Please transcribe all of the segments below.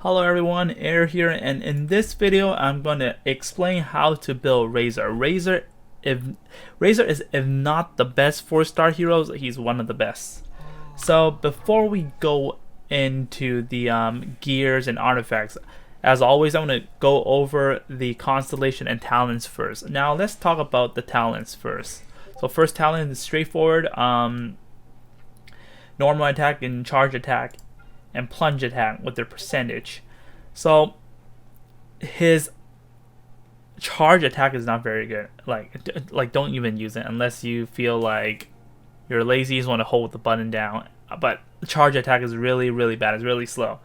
Hello everyone, Air here, and in this video I'm going to explain how to build Razor. Razor is if not the best 4-star hero, he's one of the best. So before we go into the gears and artifacts, as always I'm going to go over the Constellation and talents first. Now let's talk about the talents first. So first talent is straightforward, normal attack and charge attack and plunge attack with their percentage. So his charge attack is not very good. Like don't even use it unless you feel like you're lazy, you just want to hold the button down. But the charge attack is really bad. It's really slow.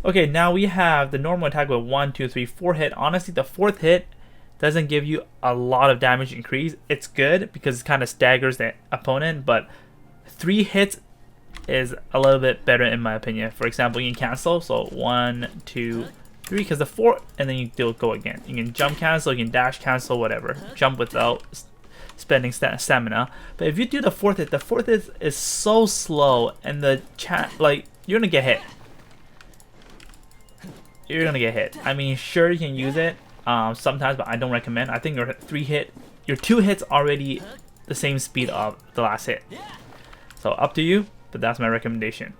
Okay, now we have the normal attack with 1, 2, 3, 4 hit. Honestly, the 4th hit doesn't give you a lot of damage increase. It's good because it kind of staggers the opponent, but 3 hits is a little bit better in my opinion. For example, you can cancel, so 1, 2, 3, because the 4, and then you do go again. You can jump cancel, you can dash cancel, whatever. Jump without spending stamina. But if you do the 4th hit, the 4th hit is so slow, and the like you're gonna get hit. You're gonna get hit. I mean, sure you can use it sometimes, but I don't recommend. I think your 2 hits already the same speed of the last hit. So up to you. But that's my recommendation.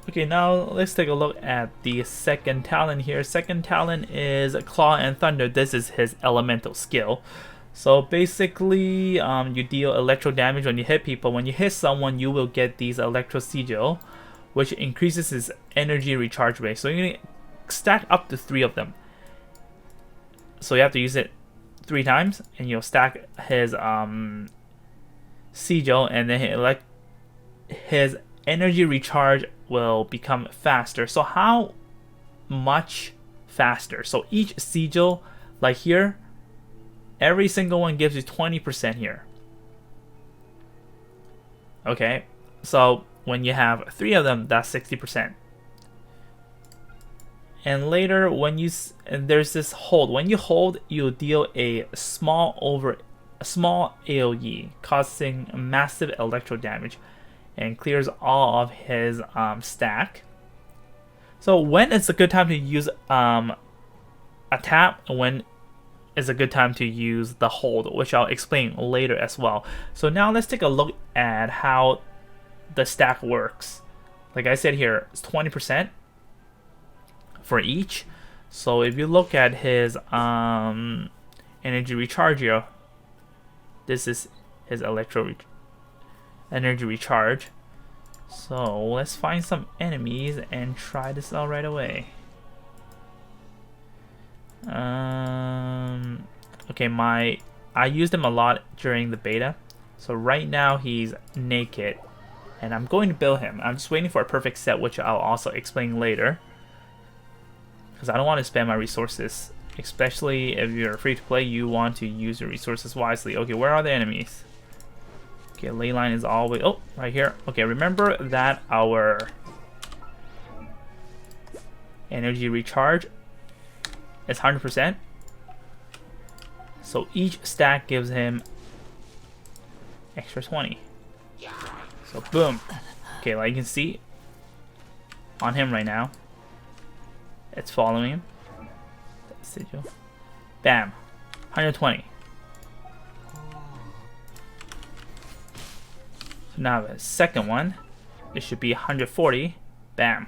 Okay, now let's take a look at the second talent here. Second talent is Claw and Thunder. This is his elemental skill. So basically, you deal electro damage when you hit people. When you hit someone, you will get these electro sigil, which increases his energy recharge rate. So you're gonna stack up to 3 of them. So you have to use it 3 times, and you'll stack his sigil, and then his energy recharge will become faster. So how much faster? So each sigil, like here, every single one gives you 20% here. Okay, so when you have 3 of them, that's 60%. And later, when there's this hold. When you hold, you'll deal a small AoE, causing massive electro damage, and clears all of his stack. So when it's a good time to use a tap, and when is a good time to use the hold, which I'll explain later as well. So now let's take a look at how the stack works. Like I said here, it's 20% for each. So if you look at his energy recharge here, this is his energy recharge. So let's find some enemies and try this out right away. Okay, I used him a lot during the beta. So right now he's naked, and I'm going to build him. I'm just waiting for a perfect set, which I'll also explain later, because I don't want to spend my resources. Especially if you're free to play, you want to use your resources wisely. Okay, where are the enemies? Okay, ley line is always right here. Okay, remember that our energy recharge is 100%. So each stack gives him extra 20. So boom. Okay, like you can see on him right now, it's following him. Sigil. Bam. 120. So now the second one, it should be 140. Bam.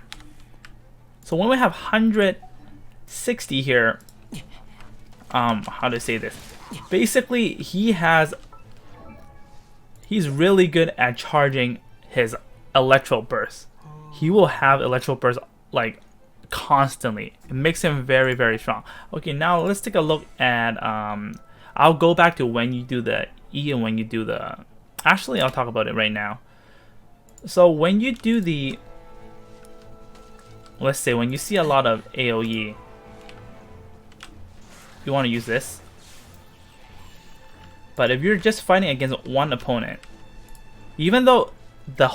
So when we have 160 here, how to say this? Basically, he's really good at charging his electro burst. He will have electro burst like constantly. It makes him very strong. Okay, now let's take a look at I'll go back to when you do the E and when you do the, actually I'll talk about it right now. So when you do the, let's say when you see a lot of AoE, you want to use this. But if you're just fighting against one opponent, even though the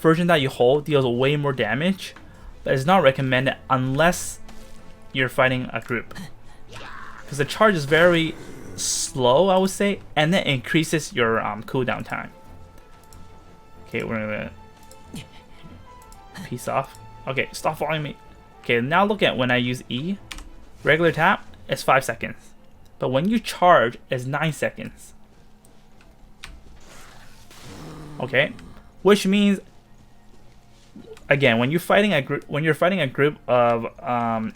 version that you hold deals way more damage, but it's not recommended unless you're fighting a group, because the charge is very slow, I would say, and then increases your cooldown time. Okay, we're gonna peace off. Okay, stop following me. Okay, now look at when I use E. Regular tap is 5 seconds. But when you charge, it's 9 seconds. Okay? Which means, again, when you're fighting a group of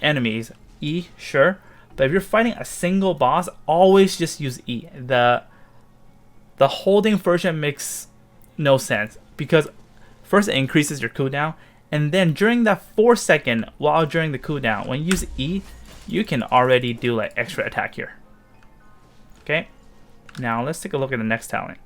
enemies, E, sure. But if you're fighting a single boss, always just use E. The holding version makes no sense, because first it increases your cooldown, and then during that 4 second while during the cooldown, when you use E, you can already do like extra attack here. Okay, now let's take a look at the next talent.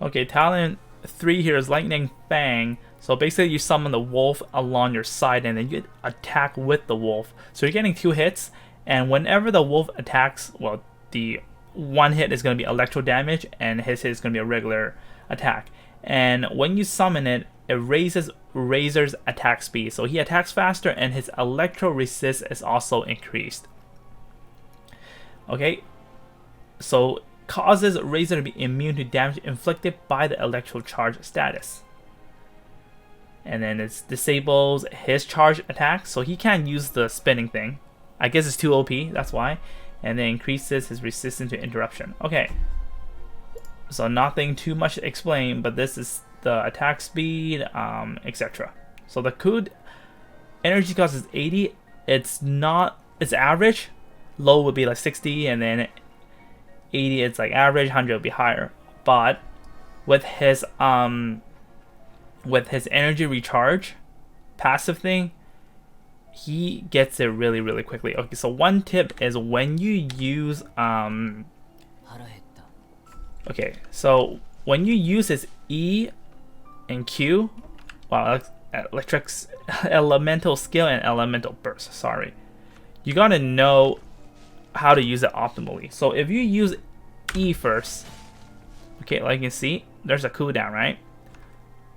Okay, talent 3 here is Lightning Fang. So basically you summon the wolf along your side and then you attack with the wolf. So you're getting 2 hits, and whenever the wolf attacks, well, the one hit is going to be electro damage and his hit is going to be a regular attack. And when you summon it, it raises Razor's attack speed. So he attacks faster and his electro resist is also increased. Okay, so causes Razor to be immune to damage inflicted by the electro charge status. And then it disables his charge attack, so he can't use the spinning thing. I guess it's too OP, that's why. And then increases his resistance to interruption. Okay, so nothing too much to explain, but this is the attack speed, etc. So the cooled energy cost is 80. It's average. Low would be like 60, and then 80 it's like average, 100 would be higher. But with his energy recharge passive thing, he gets it really quickly. Okay, so one tip is when you use okay, so when you use his E and Q, wow, electric's elemental skill and elemental burst, sorry, you gotta know how to use it optimally. So if you use E first, okay, like you can see, there's a cooldown, right?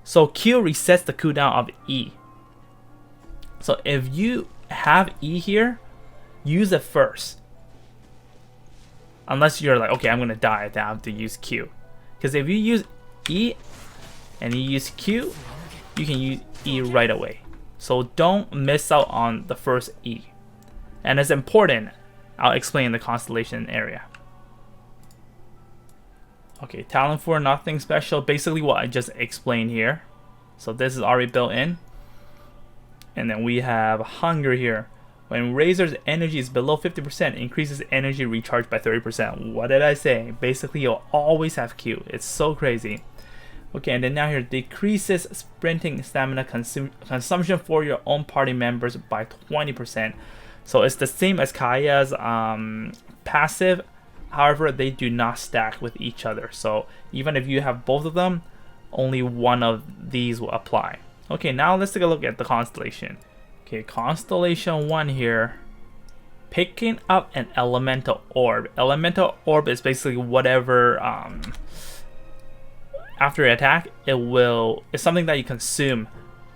So Q resets the cooldown of E. So if you have E here, use it first. Unless you're like, okay, I'm gonna die, then I have to use Q. Because if you use E and you use Q, you can use E right away. So don't miss out on the first E. And it's important. I'll explain in the Constellation area. Okay, talent 4, nothing special. Basically what I just explained here. So this is already built in. And then we have Hunger here. When Razor's energy is below 50%, increases energy recharge by 30%. What did I say? Basically, you'll always have Q. It's so crazy. Okay, and then now here, decreases sprinting stamina consumption for your own party members by 20%. So it's the same as Kaya's passive. However, they do not stack with each other. So even if you have both of them, only one of these will apply. Okay, now let's take a look at the Constellation. Okay, Constellation 1 here. Picking up an Elemental Orb. Elemental Orb is basically whatever, after attack, it's something that you consume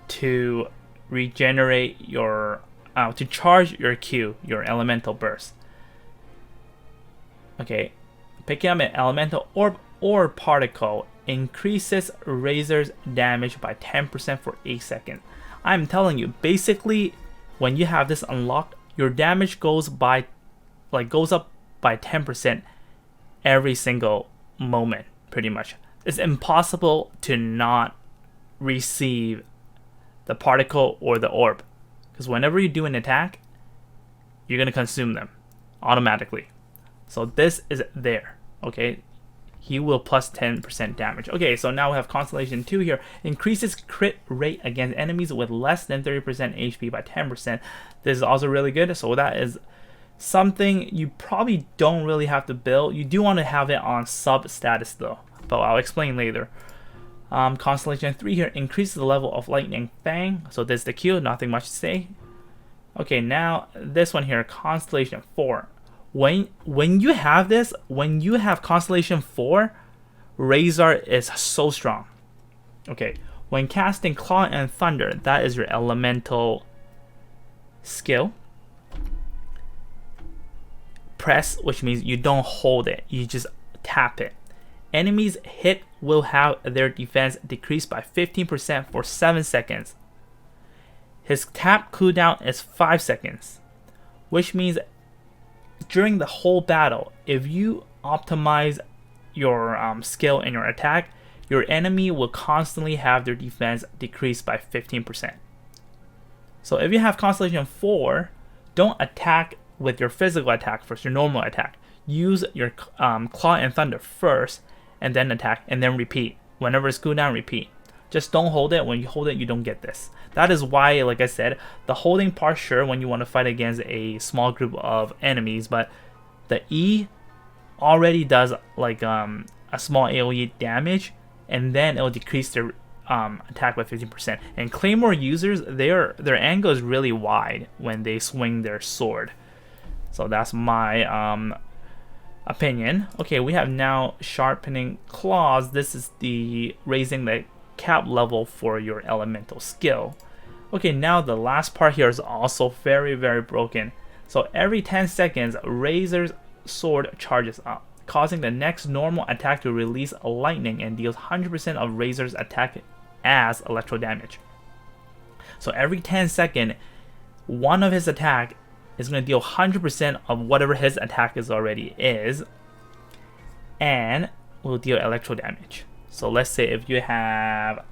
to regenerate your, to charge your Q, your Elemental Burst. Okay, picking up an Elemental Orb or Particle increases Razor's damage by 10% for 8 seconds. I'm telling you, basically, when you have this unlocked, your damage goes up by 10% every single moment, pretty much. It's impossible to not receive the particle or the orb, because whenever you do an attack, you're gonna consume them automatically. So this is there, okay? He will plus 10% damage. Okay, so now we have Constellation 2 here. Increases crit rate against enemies with less than 30% HP by 10%. This is also really good. So that is something you probably don't really have to build. You do want to have it on sub status though, but I'll explain later. Constellation 3 here increases the level of Lightning Fang. So this is the Q, nothing much to say. Okay, now this one here, Constellation 4. When you have this, when you have Constellation 4, Razor is so strong. Okay, when casting Claw and Thunder, that is your elemental skill. Press, which means you don't hold it, you just tap it. Enemies hit will have their defense decreased by 15% for 7 seconds. his tap cooldown is 5 seconds, which means during the whole battle, if you optimize your skill and your attack, your enemy will constantly have their defense decreased by 15%. So if you have Constellation 4, don't attack with your physical attack first, your normal attack. Use your Claw and Thunder first, and then attack, and then repeat. Whenever it's cooldown, repeat. Just don't hold it. When you hold it, you don't get this. That is why, like I said, the holding part, sure, when you want to fight against a small group of enemies, but the E already does like a small AoE damage, and then it'll decrease their attack by 15%. And Claymore users, their angle is really wide when they swing their sword. So that's my opinion. Okay, we have now Sharpening Claws. This is the raising the cap level for your elemental skill. Okay, now the last part here is also very, very broken. So every 10 seconds, Razor's sword charges up, causing the next normal attack to release lightning and deals 100% of Razor's attack as electro damage. So every 10 seconds, one of his attack is going to deal 100% of whatever his attack is already is, and will deal electro damage. So let's say if you have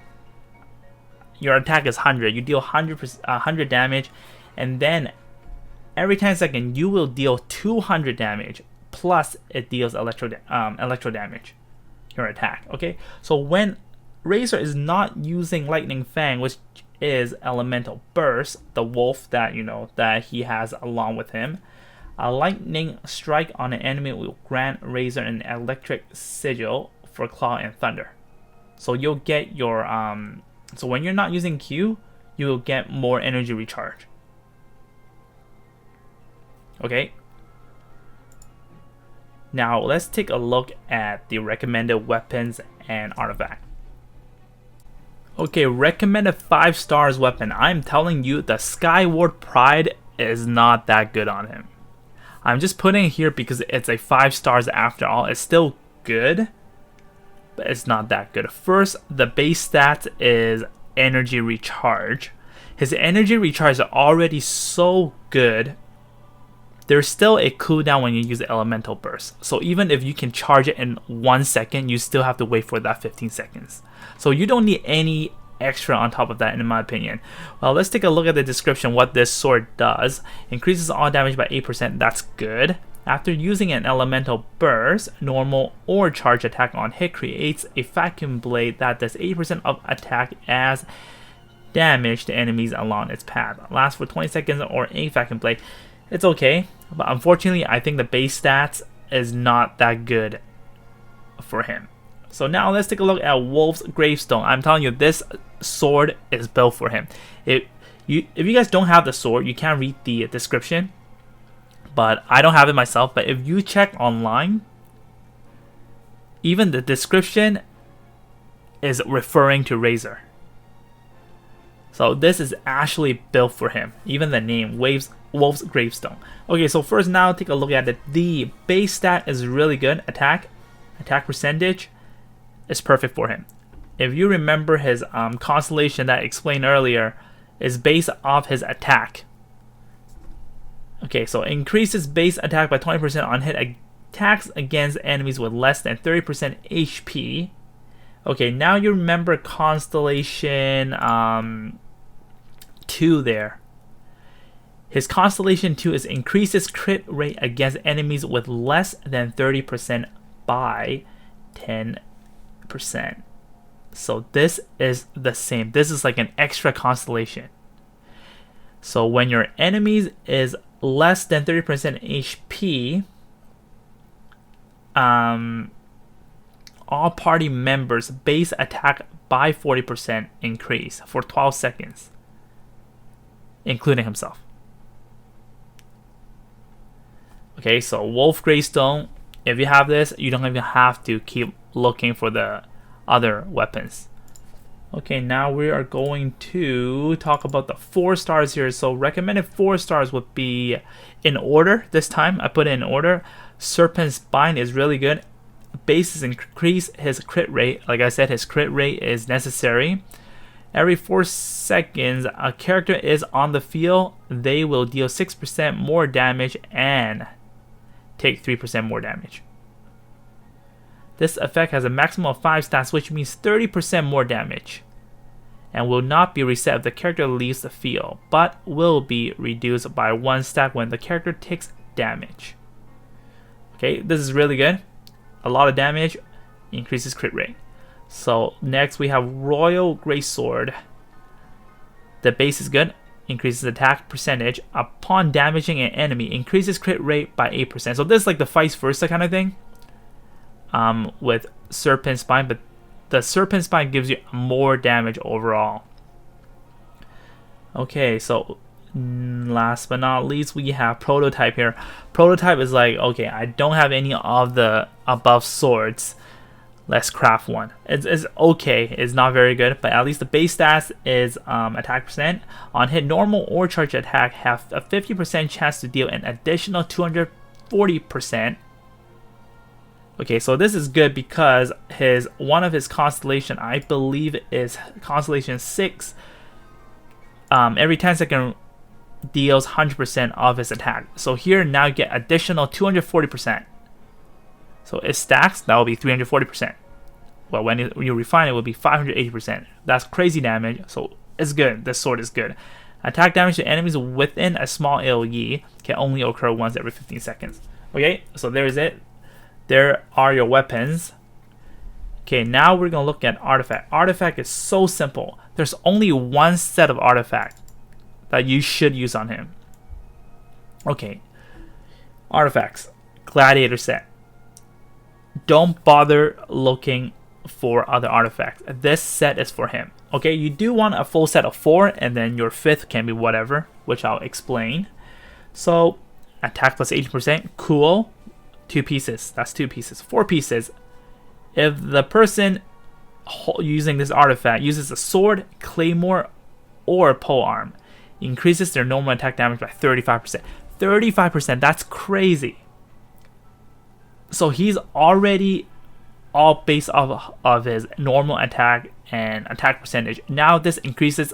your attack is 100, you deal 100 damage, and then every 10 seconds you will deal 200 damage plus it deals electro damage, your attack. Okay, so when Razor is not using Lightning Fang, which is Elemental Burst, the wolf that that he has along with him, a lightning strike on an enemy will grant Razor an electric sigil for Claw and Thunder. So you'll get your so when you're not using Q, you will get more energy recharge. Okay. Now let's take a look at the recommended weapons and artifact. Okay, recommended 5 stars weapon. I'm telling you, the Skyward Pride is not that good on him. I'm just putting it here because it's a 5 stars after all. It's still good, but it's not that good. First, the base stat is energy recharge. His energy recharge is already so good. There's still a cooldown when you use Elemental Burst. So even if you can charge it in 1 second, you still have to wait for that 15 seconds. So you don't need any extra on top of that, in my opinion. Well, let's take a look at the description, what this sword does. Increases all damage by 8%, that's good. After using an Elemental Burst, normal or charge attack on hit creates a vacuum blade that does 8% of attack as damage to enemies along its path. Lasts for 20 seconds or a vacuum blade. It's okay, but unfortunately I think the base stats is not that good for him. So now let's take a look at Wolf's Gravestone. I'm telling you, this sword is built for him. If you guys don't have the sword, you can read the description, but I don't have it myself. But if you check online, even the description is referring to Razor. So this is actually built for him. Even the name, Wolf's Gravestone. Okay, so first now take a look at it. The base stat is really good. Attack percentage is perfect for him. If you remember his Constellation that I explained earlier is based off his attack. Okay, so increases base attack by 20% on hit, attacks against enemies with less than 30% HP. Okay, now you remember Constellation 2 there. His Constellation 2 is increases crit rate against enemies with less than 30% by 10%. So this is the same. This is like an extra Constellation. So when your enemies is less than 30% HP, all party members base attack by 40% increase for 12 seconds, including himself. Okay, so Wolf Gravestone, if you have this, you don't even have to keep looking for the other weapons. Okay, now we are going to talk about the 4 stars here. So recommended 4 stars would be in order this time. I put it in order. Serpent Spine is really good. Base is increase his crit rate. Like I said, his crit rate is necessary. Every 4 seconds a character is on the field, they will deal 6% more damage and take 3% more damage. This effect has a maximum of 5 stats, which means 30% more damage, and will not be reset if the character leaves the field, but will be reduced by 1 stat when the character takes damage. Okay, this is really good. A lot of damage, increases crit rate. So next we have Royal Greatsword. The base is good, increases attack percentage upon damaging an enemy, increases crit rate by 8%. So this is like the vice versa kind of thing with Serpent Spine, but the Serpent Spine gives you more damage overall. Okay, so last but not least, we have Prototype here. Prototype is like, okay, I don't have any of the above swords. Let's craft one. It's okay. It's not very good, but at least the base stats is attack percent. On hit, normal or charge attack have a 50% chance to deal an additional 240%. Okay, so this is good because one of his Constellation, I believe, is Constellation 6. Every 10 seconds deals 100% of his attack. So here now you get additional 240%. So it stacks, that will be 340%. Well, when you refine it, will be 580%. That's crazy damage, so it's good. This sword is good. Attack damage to enemies within a small AoE can only occur once every 15 seconds. Okay, so there is it. There are your weapons. Okay, now we're going to look at artifact. Artifact is so simple. There's only one set of artifact that you should use on him. Okay, artifacts. Gladiator set. Don't bother looking for other artifacts. This set is for him. Okay, you do want a full set of 4, and then your 5th can be whatever, which I'll explain. So, attack plus 80%, cool. 2 pieces, that's 2 pieces. 4 pieces. If the person using this artifact uses a sword, claymore, or polearm, increases their normal attack damage by 35%. 35%, that's crazy. So he's already all based off of his normal attack and attack percentage. Now this increases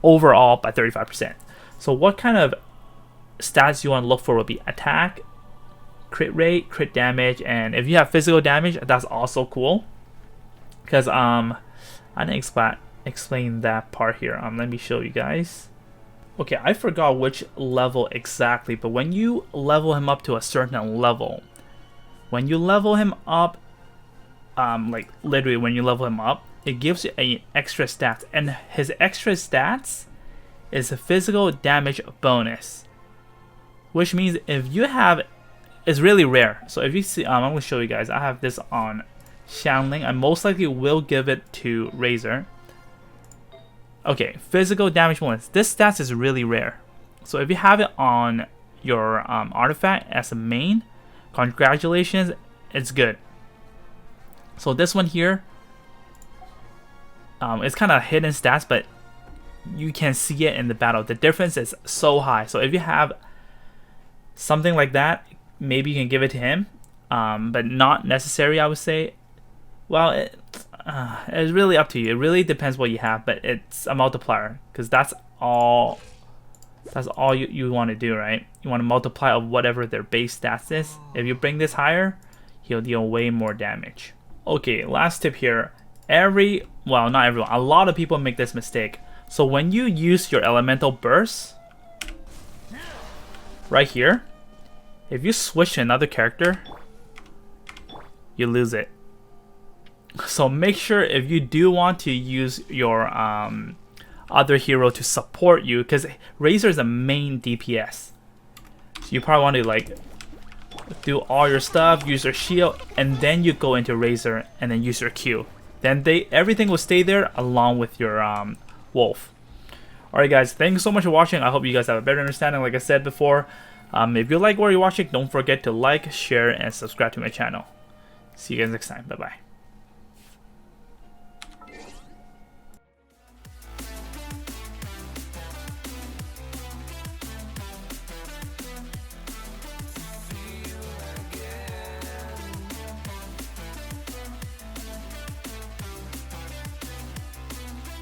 overall by 35%. So what kind of stats you want to look for will be attack, crit rate, crit damage, and if you have physical damage, that's also cool. Because I didn't explain that part here. Let me show you guys. Okay, I forgot which level exactly, but when you level him up to a certain level, when you level him up, like literally when you level him up, it gives you an extra stats, and his extra stats is a physical damage bonus, which means if you have, it's really rare. So if you see, I'm going to show you guys. I have this on Shanling. I most likely will give it to Razor. Okay, physical damage bonus. This stats is really rare. So if you have it on your artifact as a main, congratulations, it's good. So this one here, it's kind of hidden stats, but you can see it in the battle. The difference is so high. So if you have something like that, maybe you can give it to him, but not necessary, I would say. Well, it's really up to you. It really depends what you have, but it's a multiplier, because that's all you want to do, right? You want to multiply of whatever their base stats is. If you bring this higher, he'll deal way more damage. Okay, last tip here. Well, not everyone, a lot of people make this mistake. So when you use your elemental burst right here, if you switch to another character, you lose it. So make sure if you do want to use your other hero to support you, because Razor is a main DPS, so you probably want to like do all your stuff, use your shield, and then you go into Razor and then use your Q. Then everything will stay there along with your wolf. Alright guys, thank you so much for watching. I hope you guys have a better understanding like I said before. If you like what you're watching, don't forget to like, share, and subscribe to my channel. See you guys next time. Bye bye.